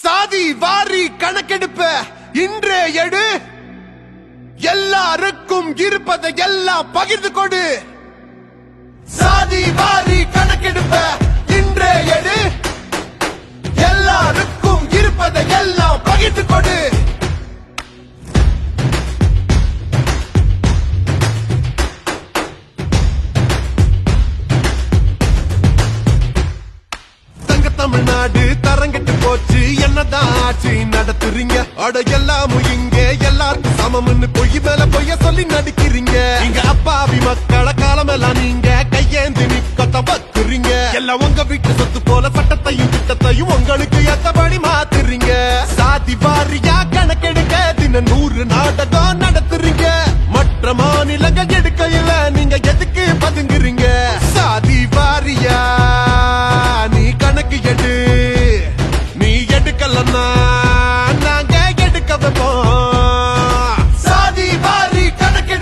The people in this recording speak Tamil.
சாதி வாரி கணக்கெடுப்ப இன்றே எடு, எல்லாருக்கும் இருப்பதை எல்லாம் பகிர்ந்து கொடு. சாதி வாரி கணக்கெடுப்ப இன்றே எடு, எல்லாருக்கும் இருப்பதை எல்லாம் பகிர்ந்து கொடு. தமிழ்நாடு தரங்கட்டு போச்சு, என்னதான் ஆட்சி நடத்துறீங்க? அட எல்லாமும் இங்க எல்லாருக்கும் சமம்னு பொய் மேல பொய்ய சொல்லி நடிக்கிறீங்க. இங்க அப்பாவி மக்களை காலமெல்லாம் நீங்க கையேந்தி நிக்கத்த வைக்கிறீங்க. எல்லாம் உங்க வீட்டு சொத்து போல சட்டத்தையும் திட்டத்தையும் உங்களுக்கு ஏத்தபடி மாத்துறீங்க. சாதி வாரியா கணக்கெடுக்க தின 100 நாடகம் நடத்துறீங்க. மற்ற மாநிலங்கள் எடுக்கையில நீங்க எதுக்கு பதுங்குறீங்க? சாதி வாரியா நீ கணக்கு எடு, நீ எடுக்கலன்னா